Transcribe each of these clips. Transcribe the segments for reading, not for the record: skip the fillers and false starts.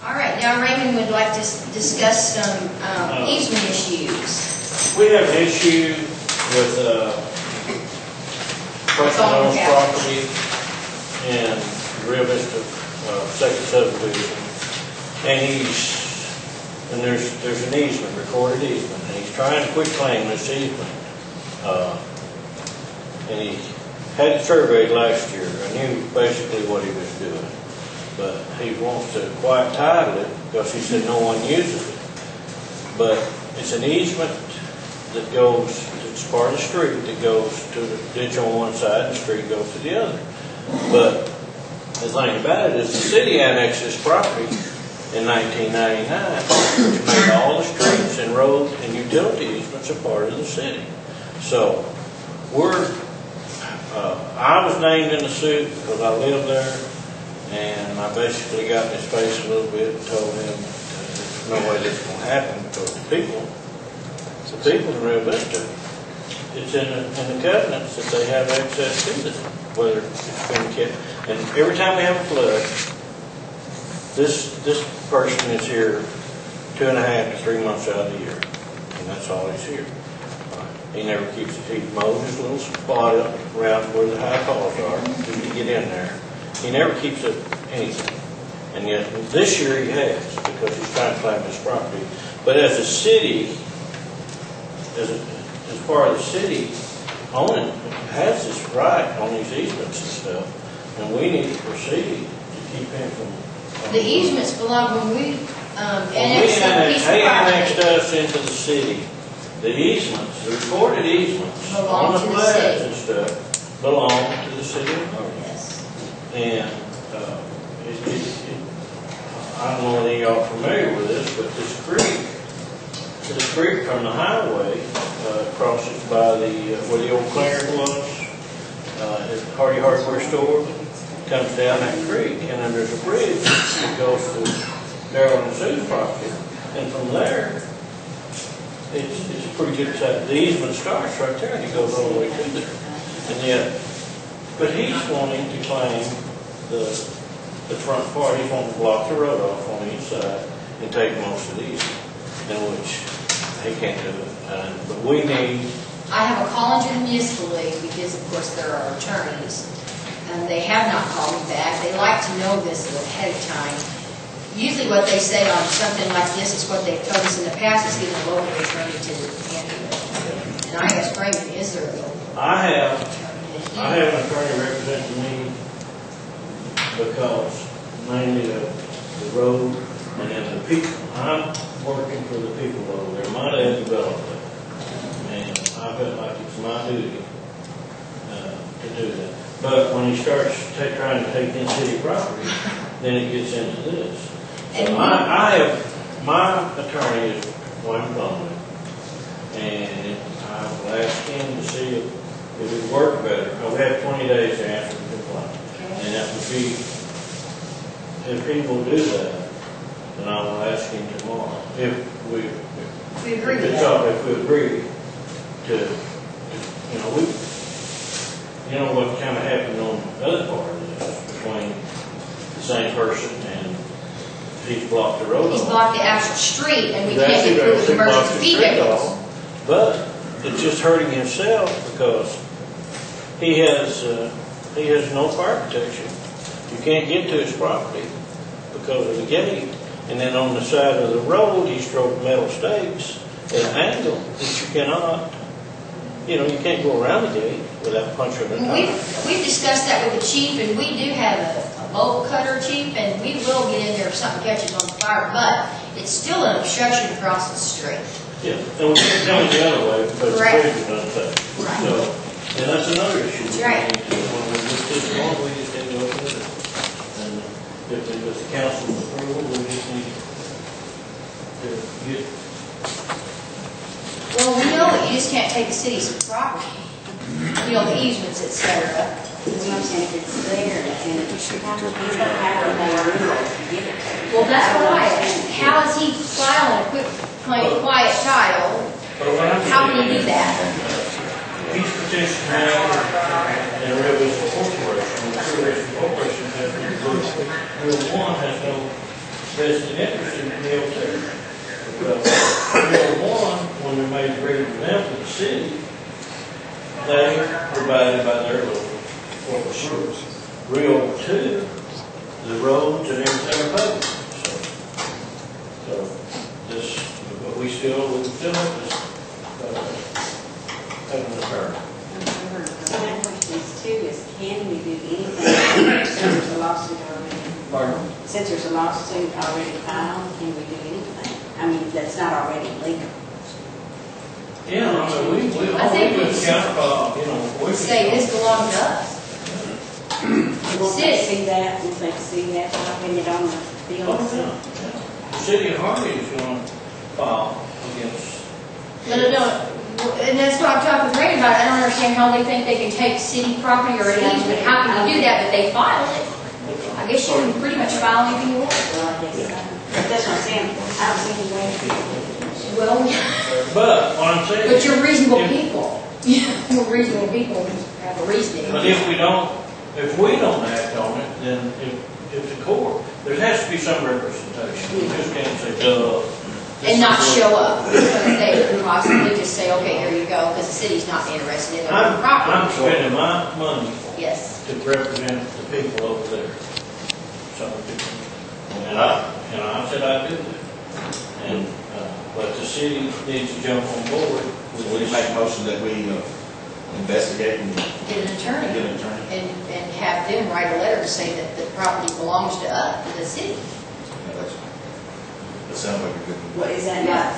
All right, now Raymond would like to discuss some easement issues. We have an issue with person owns property in Rio Vista second subdivision, and there's an easement, recorded easement, and he's trying to quit claim this easement. And he had it surveyed last year. I knew basically what he was doing, but he wants to quiet title it because he said no one uses it. But it's an easement that goes, it's part of the street that goes to the ditch on one side and the street goes to the other. But the thing about it is the city annexed this property in 1999, which made all the streets and roads and utility easements a part of the city. So I was named in the suit because I live there, and I basically got in his face a little bit and told him there's no way this is going to happen because the people in Rio Vista, it's in the covenants that they have access to this, whether it's been kept. And every time we have a flood, this person is here 2.5 to 3 months out of the year, and that's all he's here. He never keeps it. He mows his little spot up around where the high falls are. He can get in there. He never keeps up anything. And yet this year he has, because he's trying to claim his property. But as a city, as part of the city, owning has this right on these easements and stuff, and we need to proceed to keep him from. The easements belong when we annexed that piece of property. They annexed us into the city. The easements, the recorded easements on the plats and stuff belong to the city of Harvey. Yes. And I don't know whether y'all are familiar with this, but this creek from the highway crosses by where the old clearing was, the Hardy Hardware store, comes down that creek, and then there's a bridge that goes to Darrell and Sue's property, and from there, it's a pretty good size. The easement starts right there, and it goes all the way to there. And yet, but he's wanting to claim the front part. He's wanting to block the road off on each side and take most of the easement, in which he can't do it. But we need. I have a call into the municipal league because, of course, there are attorneys, and they have not called me back. They like to know this ahead of time. Usually what they say on something like this is what they've told us in the past is get a local attorney to handle it. And I asked Raymond, is there a local attorney? I have an attorney representing me because mainly the road and then the people. I'm working for the people over there. My dad developed it. And I felt like it's my duty to do that. But when he starts trying to take in city property, then it gets into this. So I have, my attorney is Wayne Plumley, and I will ask him to see if it would work better. We have 20 days to answer the complaint. And that would be, if he will do that, then I will ask him tomorrow. If we agree to, you know what kind of happened on the other part of this between the same person and he's blocked the road. He's blocked the actual street, and we can't get through with emergency vehicles. But it's just hurting himself because he has no fire protection. You can't get to his property because of the gate. And then on the side of the road, he's thrown metal stakes at an angle that you cannot. You know, you can't go around the gate without punching a tire. We've discussed that with the chief, and we do have a bolt cutter, chief, and we will get in there if something catches on fire, but it's still an obstruction across the street. Yeah, and we can't come the other way because the bridge is unsafe. Right. So, and that's another issue. That's right. When we get this on, we just need to open it. And if it was the council's approval, we just need to get. Well, we know that you just can't take the city's property, you know, the easements, etc. If it's there, and it should have to be there. Well, that's why. How is he filing a quiet title? How can he do that? He's petitioned now in vested interest in the deal too. Because Real One, when we made agreement with them for the city, they provided by their local corporate groups. Real Two, the roads and everything are paid. So this, but we still have this, have an attorney. So my question is too, is can we do anything since there's a lawsuit already? Pardon? Since there's a lawsuit already filed, can we do anything? I mean, that's not already legal. Yeah, I mean, we just counter, you know, we Say this belongs to us. Will they see that, will they see that, when it on the bill? Oh, yeah. The city of Harvey is going to file against. No, and that's what I'm talking with Ray about. I don't understand how they think they can take city property or an easement. How can you do that, but they filed it? I guess you can pretty much file anything you want. Well, I guess, that's what I'm saying, I don't see any way. Well, But what I'm saying. but you're reasonable people. You're reasonable people have a reasoning. But if we don't act on it, then if the court, there has to be some representation. We just can't say, duh. And not show up. They could possibly just say, okay, here you go, because the city's not interested in their own I'm property. spending my money Yes. to represent the people over there. So, and I said I'd do that. And, but the city needs to jump on board. Will you make a motion that we investigate and Get an attorney. get an attorney? And have them write a letter to say that the property belongs to us, to the city. Yeah, that sounds like a good one. Well, is that not,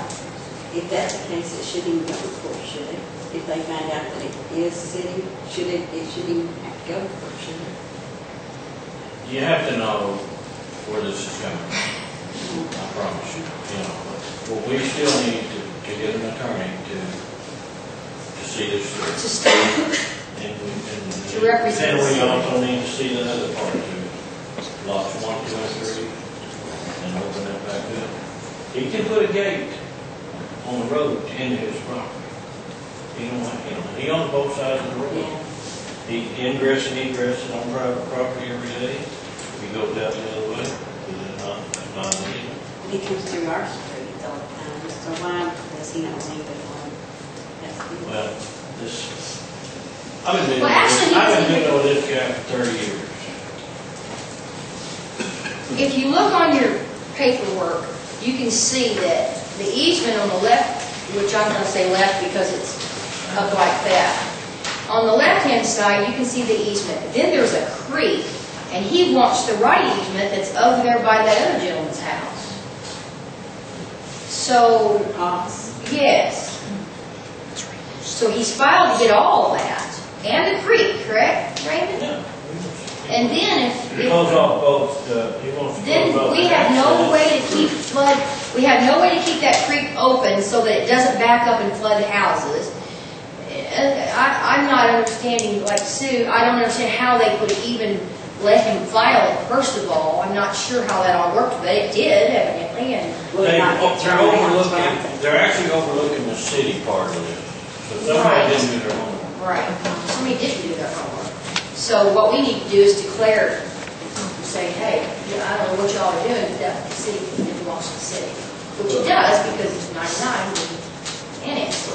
if that's the case, it shouldn't even go to court, should it? If they find out that it is city, it shouldn't even have to go to court, should it? You have to know where this is coming. I promise you, you know. But we still need to get an attorney to see this through. To stay, To represent And we the also need to see the other part too. Lots 1, 2, and 3, and open that back up. He can put a gate on the road into his property. He owns both sides of the road. Yeah. He ingresses and egresses on private property every day. He goes out the other way. It's not legal. He comes through our street all the time, so why does he not leave it on? That's the- Well, I've been dealing Well, actually, with this guy for 30 years. if you look on your paperwork, you can see that the easement on the left, which I'm going to say left because it's up like that. On the left-hand side, you can see the easement. Then there's a creek, and he wants the right easement that's over there by that other gentleman's house. So, yes. So he's filed to get all of that, and the creek, correct, Raymond? Yeah. And then He goes off both, he wants to then close off we the have no access. way to keep flood, we have no way to keep that creek open so that it doesn't back up and flood houses. I'm not understanding, like Sue, I don't understand how they could even let him file it, first of all. I'm not sure how that all worked, but it did evidently, and They're actually overlooking the city part of it. So somebody didn't do their homework. right, somebody didn't do their homework. So what we need to do is declare, say, hey, I don't know what y'all are doing, but that city belongs to the city. Which it does, because it's 99 and it's.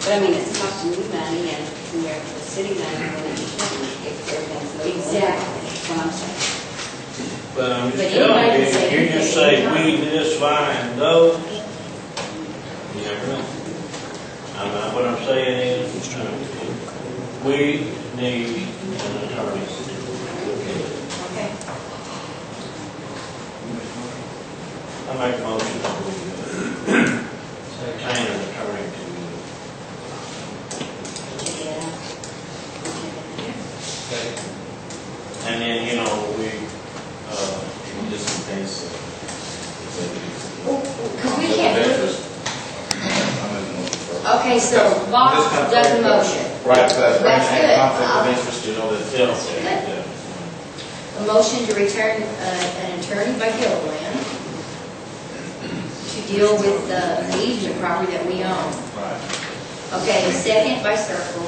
But I mean, it's costing you money and the city money when it shouldn't, if everything's legal. Exactly. That's what I'm saying. But I'm But just anybody telling can say you, you just anything. say, we this, fine, those. You never know. What I'm saying is, we need an attorney. Okay. I make a motion to obtain an attorney to. Yeah. And then, you know, we, Just in case. Because we can't do it. Okay, so Just Bob kind of does the like motion. Right, That's good. conflict of interest, you know, that. yeah. A motion to return an attorney by Gilliland to deal with the easement property that we own. Right. Okay, second by Circle.